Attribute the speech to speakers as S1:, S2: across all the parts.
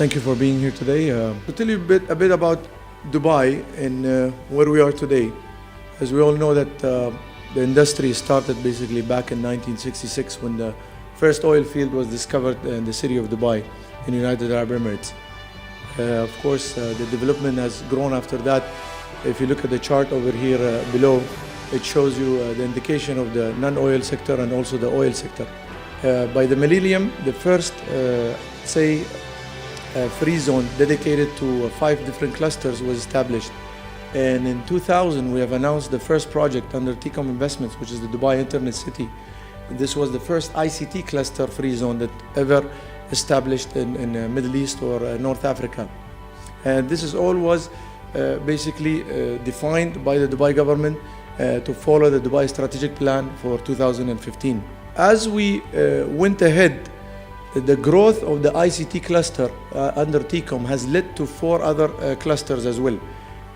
S1: Thank you for being here today. To tell you a bit about Dubai and where we are today. As we all know that the industry started basically back in 1966 when the first oil field was discovered in the city of Dubai in the United Arab Emirates. Of course, the development has grown after that. If you look at the chart over here below, it shows you the indication of the non-oil sector and also the oil sector. By the millennium, the first, free zone dedicated to 5 different clusters was established. And in 2000, we have announced the first project under TCOM Investments, which is the Dubai Internet City. This was the first ICT cluster free zone that ever established in Middle East or North Africa. And this is all was basically defined by the Dubai government to follow the Dubai strategic plan for 2015. As we went ahead, the growth of the ICT cluster under TCOM has led to 4 other clusters as well.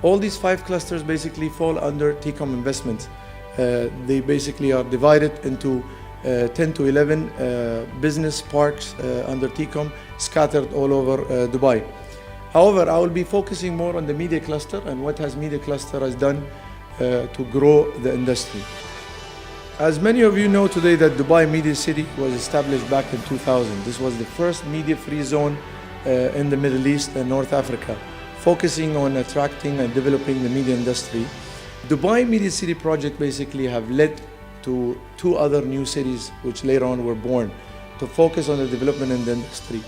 S1: All these 5 clusters basically fall under TCOM Investments. They basically are divided into 10 to 11 business parks under TCOM scattered all over Dubai. However, I will be focusing more on the media cluster and what has media cluster has done to grow the industry. As many of you know today that Dubai Media City was established back in 2000. This was the first media-free zone in the Middle East and North Africa, focusing on attracting and developing the media industry. Dubai Media City project basically have led to 2 other new cities which later on were born to focus on the development in the industry.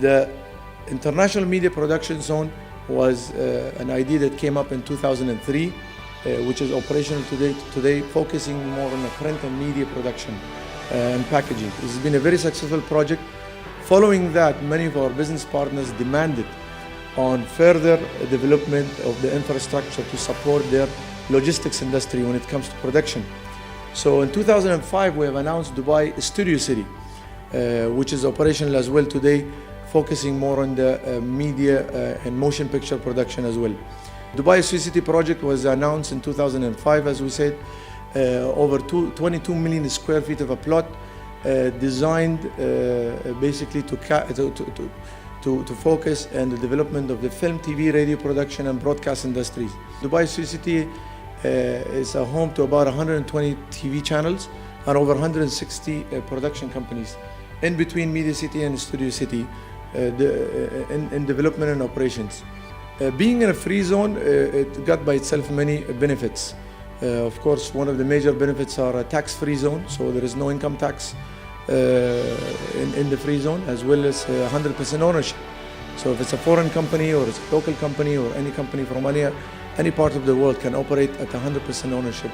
S1: The International Media Production Zone was an idea that came up in 2003, which is operational today, focusing more on the print and media production and packaging. This has been a very successful project. Following that, many of our business partners demanded on further development of the infrastructure to support their logistics industry when it comes to production. So in 2005, we have announced Dubai Studio City, which is operational as well today, focusing more on the media and motion picture production as well. Dubai Studio City project was announced in 2005, as we said, over 22 million square feet of a plot designed basically to focus on the development of the film, TV, radio production and broadcast industries. Dubai Studio City is a home to about 120 TV channels and over 160 production companies in between Media City and Studio City in development and operations. Being in a free zone, it got by itself many benefits. Of course, one of the major benefits are a tax-free zone, so there is no income tax in the free zone, as well as 100% ownership. So if it's a foreign company or it's a local company or any company from any part of the world can operate at 100% ownership.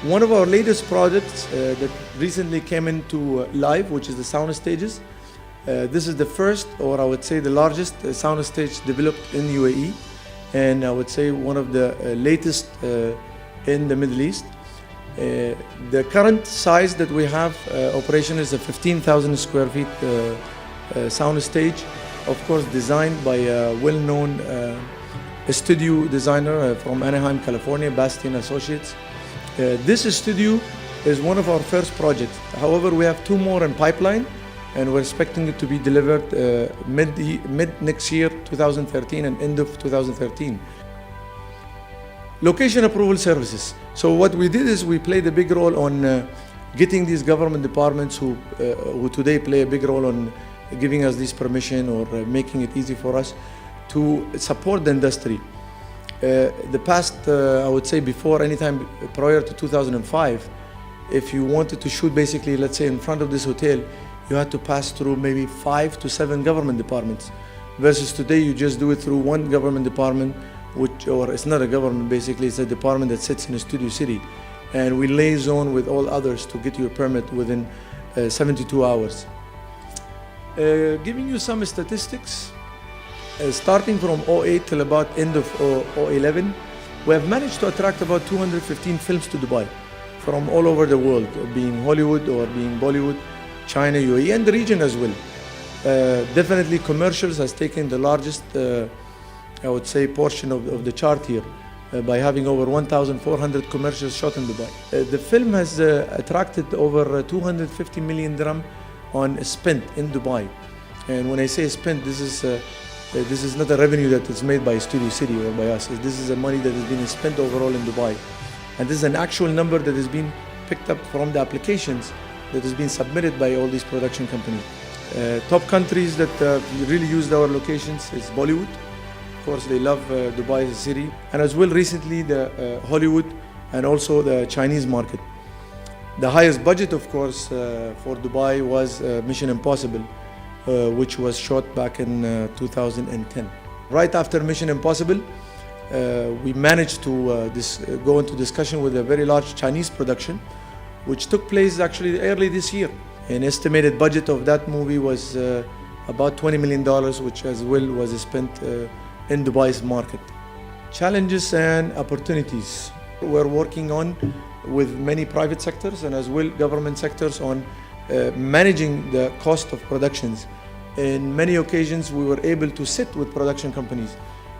S1: One of our latest projects that recently came into live, which is the sound stages. This is the first, or I would say the largest sound stage developed in UAE, and I would say one of the latest in the Middle East. The current size that we have operation is a 15,000 square feet sound stage, of course designed by a well-known studio designer from Anaheim, California, Bastian Associates. This studio is one of our first projects. However, we have 2 more in pipeline, and we're expecting it to be delivered mid next year, 2013, and end of 2013. Location approval services. So what we did is we played a big role on getting these government departments who today play a big role on giving us this permission or making it easy for us to support the industry. The past, I would say before any time prior to 2005, if you wanted to shoot basically, let's say in front of this hotel, you had to pass through maybe 5 to 7 government departments, versus today you just do it through one government department, or it's not a government, basically it's a department that sits in a Studio City, and we liaison with all others to get you a permit within 72 hours. Giving you some statistics, starting from 2008 till about end of 2011, we have managed to attract about 215 films to Dubai from all over the world, being Hollywood or being Bollywood, China, UAE, and the region as well. Definitely commercials has taken the largest, I would say, portion of the chart here by having over 1,400 commercials shot in Dubai. The film has attracted over 250 million dirham on spent in Dubai. And when I say spent, this is not a revenue that is made by Studio City or by us. This is a money that has been spent overall in Dubai. And this is an actual number that has been picked up from the applications that has been submitted by all these production companies. Top countries that really used our locations is Bollywood. Of course, they love Dubai as a city. And as well recently, the Hollywood and also the Chinese market. The highest budget, of course, for Dubai was Mission Impossible, which was shot back in 2010. Right after Mission Impossible, we managed to go into discussion with a very large Chinese production, which took place actually early this year. An estimated budget of that movie was about $20 million, which as well was spent in Dubai's market. Challenges and opportunities. We're working on with many private sectors and as well government sectors on managing the cost of productions. In many occasions, we were able to sit with production companies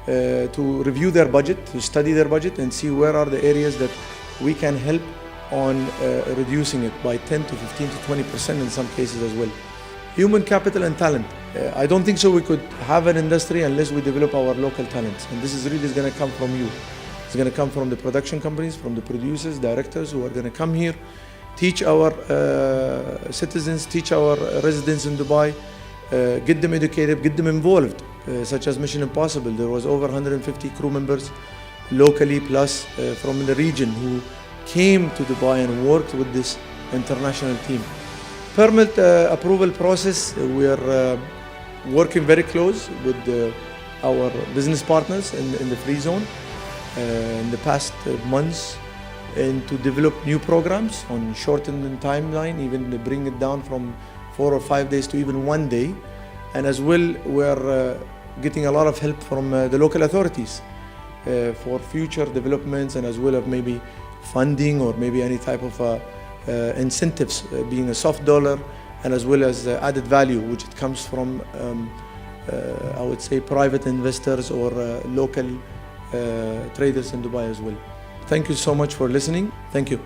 S1: to review their budget, to study their budget and see where are the areas that we can help on reducing it by 10 to 15 to 20% in some cases as well. Human capital and talent. I don't think so we could have an industry unless we develop our local talents. And this is really going to come from you. It's going to come from the production companies, from the producers, directors who are going to come here, teach our citizens, teach our residents in Dubai, get them educated, get them involved, such as Mission Impossible. There was over 150 crew members locally plus from the region who came to Dubai and worked with this international team. Permit approval process, we are working very close with our business partners in the free zone in the past months, and to develop new programs on shortened timeline, even to bring it down from 4 or 5 days to even 1 day. And as well, we're getting a lot of help from the local authorities for future developments, and as well as maybe funding or maybe any type of incentives, being a soft dollar, and as well as added value, which it comes from, I would say, private investors or local traders in Dubai as well. Thank you so much for listening. Thank you.